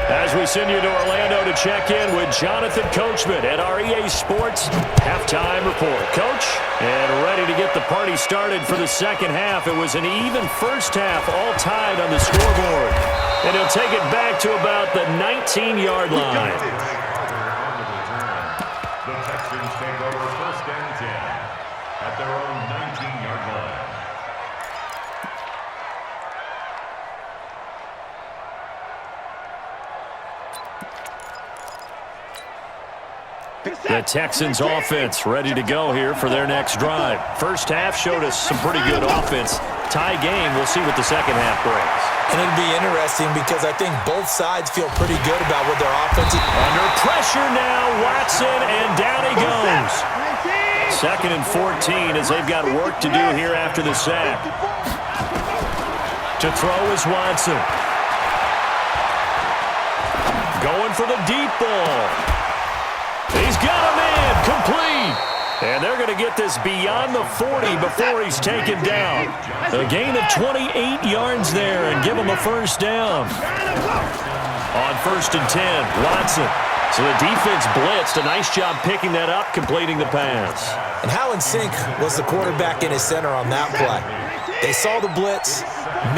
As we send you to Orlando to check in with Jonathan Coachman at our EA Sports Halftime Report. Coach, and ready to get the party started for the second half. It was an even first half, all tied on the scoreboard. And he'll take it back to about the 19-yard line. The Texans take over 1st and 10 at their own 19-yard line. The Texans offense ready to go here for their next drive. First half showed us some pretty good offense. Tie game, we'll see what the second half brings. And it'll be interesting because I think both sides feel pretty good about what their offense is. Under pressure now, Watson, and down he goes. 2nd and 14 as they've got work to do here after the sack. To throw is Watson. Going for the deep ball. He's got a man, complete. And they're going to get this beyond the 40 before he's taken down. A gain of 28 yards there and give him a first down. On 1st and 10, Watson. So the defense blitzed. A nice job picking that up, completing the pass. And how in sync was the quarterback in his center on that play? They saw the blitz,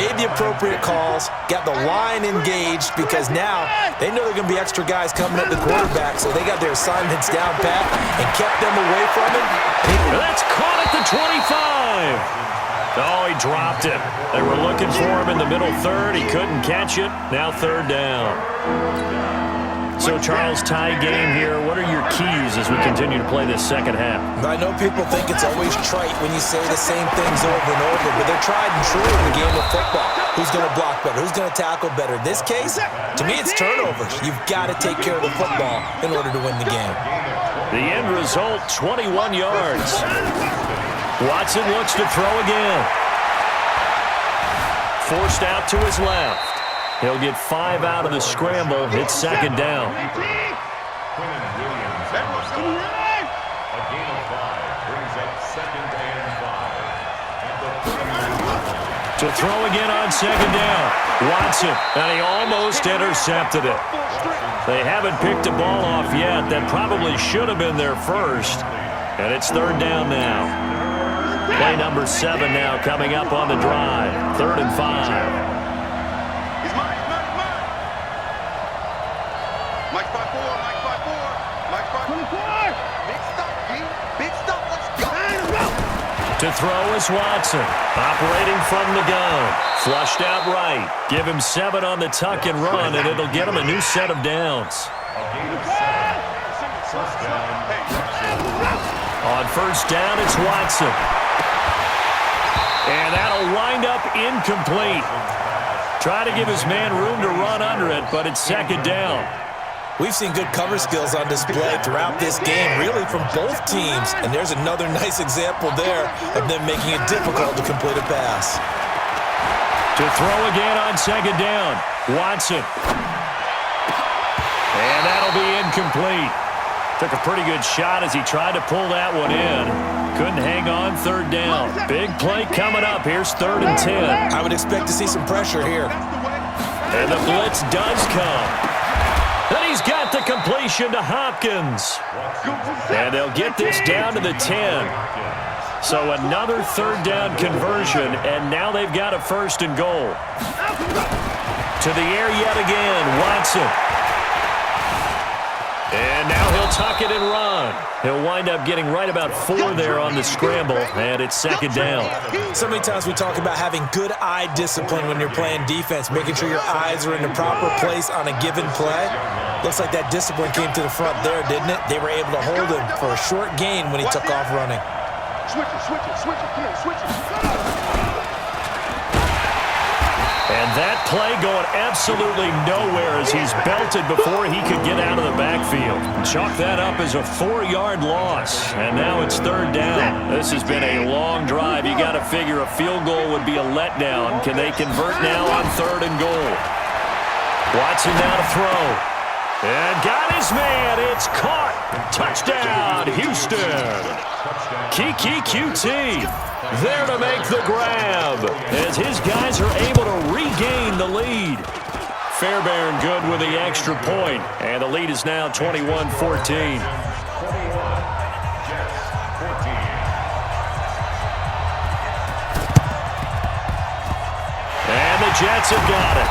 made the appropriate calls, got the line engaged because now they know there are going to be extra guys coming at the quarterback, so they got their assignments down pat and kept them away from him. That's caught at the 25. Oh, he dropped it. They were looking for him in the middle third. He couldn't catch it. Now 3rd down. So, Charles, tie game here. What are your keys as we continue to play this second half? I know people think it's always trite when you say the same things over and over, but they're tried and true in the game of football. Who's going to block better? Who's going to tackle better? In this case, to me, it's turnovers. You've got to take care of the football in order to win the game. The end result, 21 yards. Watson looks to throw again. Forced out to his left. He'll get 5 out of the scramble. It's 2nd down. To throw again on 2nd down. Watson, and he almost intercepted it. They haven't picked a ball off yet. That probably should have been their first. And it's 3rd down now. Play number 7 now coming up on the drive. 3rd and 5. To throw is Watson, operating from the gun. Flushed out right. Give him 7 on the tuck and run, and it'll get him a new set of downs. On 1st down, it's Watson. And that'll wind up incomplete. Try to give his man room to run under it, but it's 2nd down. We've seen good cover skills on display throughout this game, really from both teams. And there's another nice example there of them making it difficult to complete a pass. To throw again on 2nd down, Watson. And that'll be incomplete. Took a pretty good shot as he tried to pull that one in. Couldn't hang on 3rd down. Big play coming up. Here's 3rd and 10. I would expect to see some pressure here. And the blitz does come. And he's got the completion to Hopkins. And they'll get this down to the 10. So another 3rd down conversion, and now they've got a 1st and goal. To the air yet again, Watson. And now he'll tuck it and run. He'll wind up getting right about 4 there on the scramble, and it's 2nd down. So many times we talk about having good eye discipline when you're playing defense, making sure your eyes are in the proper place on a given play. Looks like that discipline came to the front there, didn't it? They were able to hold him for a short gain when he took off running. Switch it, come here, switch it. And that play going absolutely nowhere as he's belted before he could get out of the backfield. Chalk that up as a 4-yard loss. And now it's 3rd down. This has been a long drive. You got to figure a field goal would be a letdown. Can they convert now on 3rd and goal? Watson now to throw. And got his man. It's caught. Touchdown, Houston. Kiki QT there to make the grab as his guys are able to regain the lead. Fairbairn good with the extra point, and the lead is now 21-14. And the Jets have got it.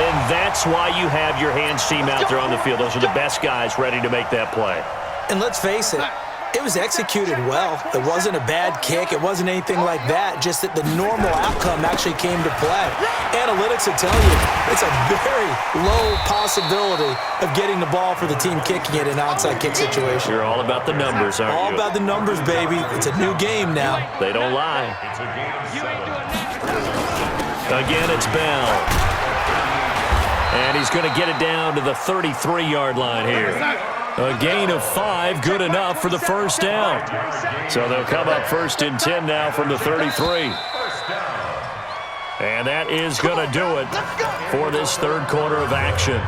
And that's why you have your hands team out there on the field. Those are the best guys ready to make that play. And let's face it, it was executed well. It wasn't a bad kick. It wasn't anything like that. Just that the normal outcome actually came to play. Analytics will tell you it's a very low possibility of getting the ball for the team kicking it in an onside kick situation. You're all about the numbers, aren't you? All about the numbers, baby. It's a new game now. They don't lie. Again, it's Bell. And he's going to get it down to the 33-yard line here. A gain of 5, good enough for the first down. So they'll come up 1st and 10 now from the 33. And that is going to do it for this third quarter of action.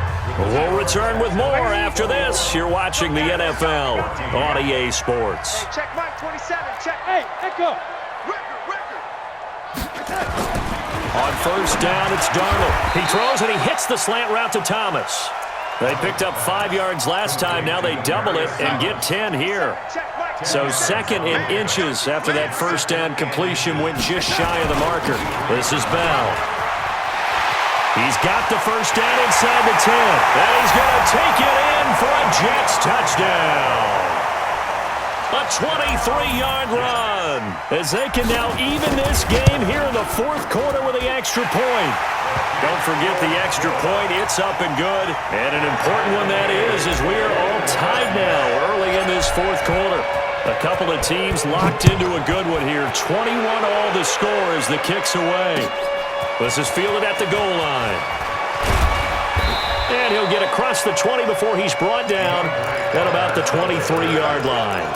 We'll return with more after this. You're watching the NFL on EA Sports. Check Mike 27. Check. Hey, Echo. On first down, it's Darnold. He throws and he hits the slant route to Thomas. They picked up 5 yards last time. Now they double it and get 10 here. So 2nd in inches after that first down completion went just shy of the marker. This is Bell. He's got the first down inside the 10. And he's going to take it in for a Jets touchdown. A 23-yard run as they can now even this game here in the fourth quarter with the extra point. Don't forget the extra point. It's up and good. And an important one that is, as we are all tied now early in this fourth quarter. A couple of teams locked into a good one here. 21 all the score as the kick's away. This is fielded at the goal line. And he'll get across the 20 before he's brought down at about the 23-yard line.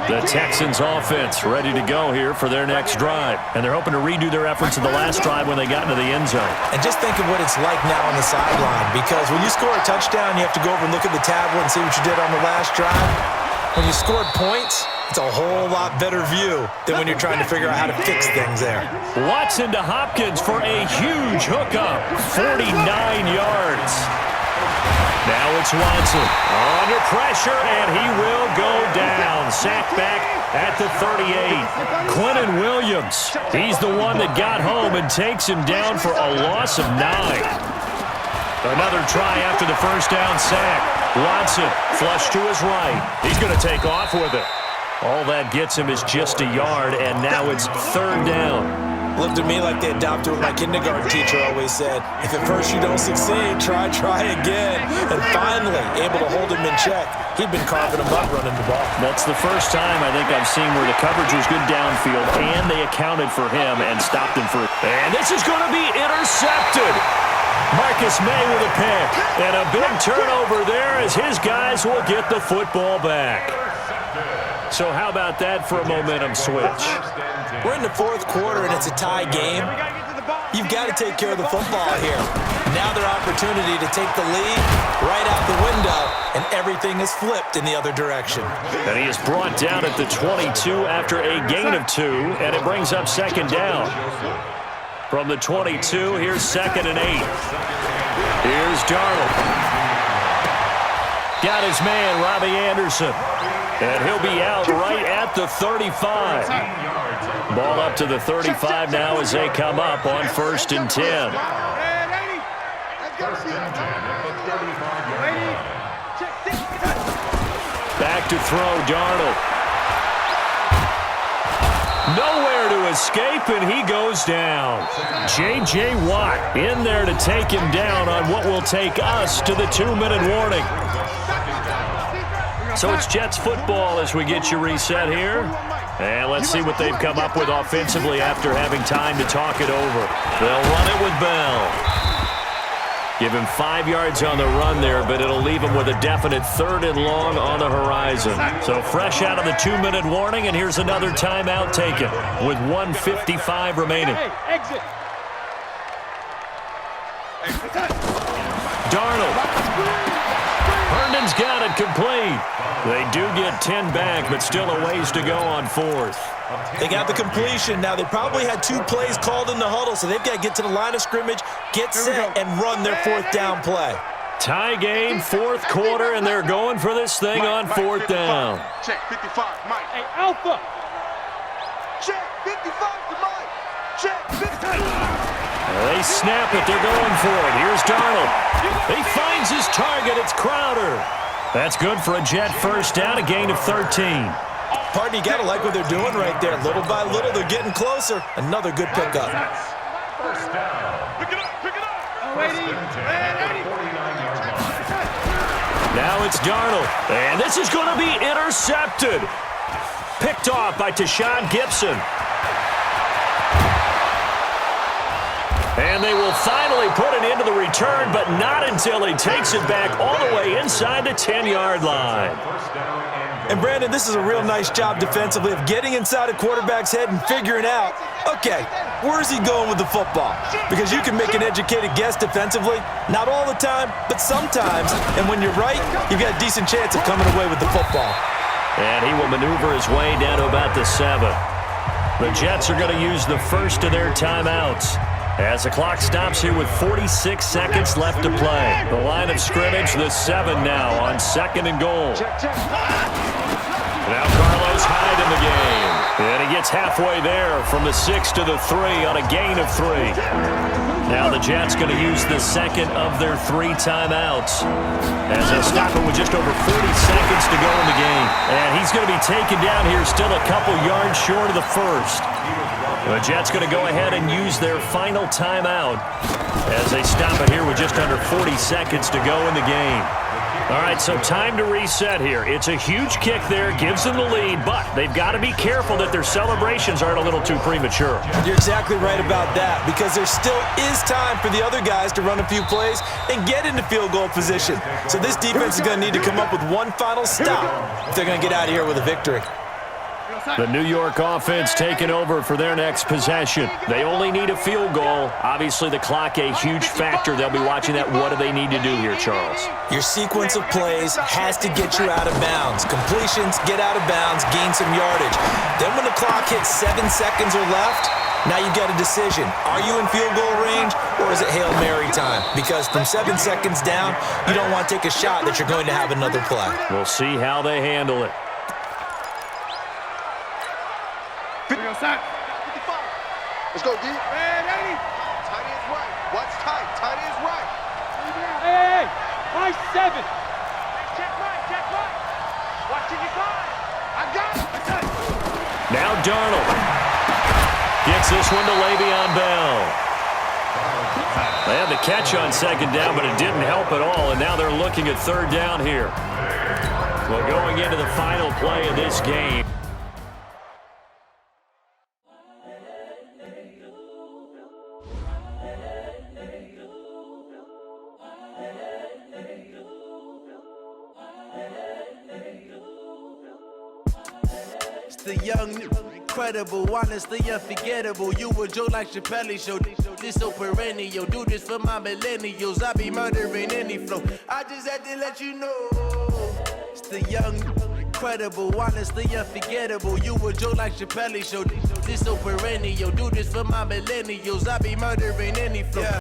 The Texans offense ready to go here for their next drive. And they're hoping to redo their efforts in the last drive when they got into the end zone. And just think of what it's like now on the sideline, because when you score a touchdown, you have to go over and look at the tablet and see what you did on the last drive. When you scored points, it's a whole lot better view than when you're trying to figure out how to fix things there. Watson to Hopkins for a huge hookup, 49 yards. Now it's Watson under pressure, and he will go down. Sacked back at the 38. Quentin Williams, he's the one that got home and takes him down for a loss of 9. Another try after the first down sack. Watson flush to his right. He's going to take off with it. All that gets him is just a yard, and now it's 3rd down. Looked at me like they adopted what my kindergarten teacher always said. If at first you don't succeed, try again. And finally, able to hold him in check. He'd been carving him up running the ball. That's the first time I think I've seen where the coverage was good downfield, and they accounted for him and stopped him for it. And this is going to be intercepted. Marcus May with a pick. And a big turnover there as his guys will get the football back. So how about that for a momentum switch? We're in the fourth quarter, and it's a tie game. You've got to take care of the football here. Now their opportunity to take the lead right out the window, and everything is flipped in the other direction. And he is brought down at the 22 after a gain of 2, and it brings up 2nd down. From the 22, here's 2nd and 8. Here's Darnold. Got his man, Robbie Anderson. And he'll be out right at the 35. Ball up to the 35 now as they come up on 1st and 10. Back to throw, Darnold. Nowhere to escape, and he goes down. J.J. Watt in there to take him down on what will take us to the 2-minute warning. So it's Jets football as we get you reset here. And let's see what they've come up with offensively after having time to talk it over. They'll run it with Bell. Give him 5 yards on the run there, but it'll leave him with a definite 3rd and long on the horizon. So fresh out of the 2-minute warning, and here's another timeout taken with 1:55 remaining. Darnold. Herndon He's got it complete. They do get 10 back, but still a ways to go on fourth. They got the completion. Now, they probably had 2 plays called in the huddle, so they've got to get to the line of scrimmage, get set, and run their 4th down play. Tie game, 4th quarter, and they're going for this thing on 4th down. Check 55, Mike. Hey, Alpha. Check 55 to Mike. Check 55. They snap it. They're going for it. Here's Darnold. He finds his target. It's Crowder. That's good for a Jet first down, a gain of 13. Pardon, you got to like what they're doing right there. Little by little, they're getting closer. Another good pickup. First down. Pick it up, pick it up. 80. Now it's Darnold, and this is going to be intercepted. Picked off by Tashawn Gibson. And they will finally put an end to the return, but not until he takes it back all the way inside the 10-yard line. And, Brandon, this is a real nice job defensively of getting inside a quarterback's head and figuring out, okay, where's he going with the football? Because you can make an educated guess defensively, not all the time, but sometimes. And when you're right, you've got a decent chance of coming away with the football. And he will maneuver his way down to about the 7. The Jets are going to use the first of their timeouts as the clock stops here with 46 seconds left to play. The line of scrimmage, the 7 now on 2nd and goal. Now Carlos Hyde in the game. And he gets halfway there from the 6 to the 3 on a gain of 3. Now the Jets going to use the second of their 3 timeouts as they stop it with just over 40 seconds to go in the game. And he's going to be taken down here still a couple yards short of the first. The Jets going to go ahead and use their final timeout as they stop it here with just under 40 seconds to go in the game. All right, so time to reset here. It's a huge kick there, gives them the lead, but they've got to be careful that their celebrations aren't a little too premature. You're exactly right about that, because there still is time for the other guys to run a few plays and get into field goal position. So this defense is going to need to come up with one final stop if they're going to get out of here with a victory. The New York offense taking over for their next possession. They only need a field goal. Obviously, the clock a huge factor. They'll be watching that. What do they need to do here, Charles? Your sequence of plays has to get you out of bounds. Completions, get out of bounds, gain some yardage. Then when the clock hits 7 seconds or left, now you've got a decision. Are you in field goal range, or is it Hail Mary time? Because from 7 seconds down, you don't want to take a shot that you're going to have another play. We'll see how they handle it. 55. Let's go, D. Man, 80. Tight end's right. Watch tight. Tight end's right. Hey, my 7. Check right. Watching your guard. I got it. Now Darnold gets this one to Le'Veon Bell. They had the catch on 2nd down, but it didn't help at all, and now they're looking at 3rd down here. Well, going into the final play of this game. The young, incredible, honestly unforgettable. You a Joe like Chappelle show. This so perennial. Do this for my millennials. I be murdering any flow. I just had to let you know. It's the young, incredible, honestly unforgettable. You a Joe like Chappelle show. This so perennial. Do this for my millennials. I be murdering any flow.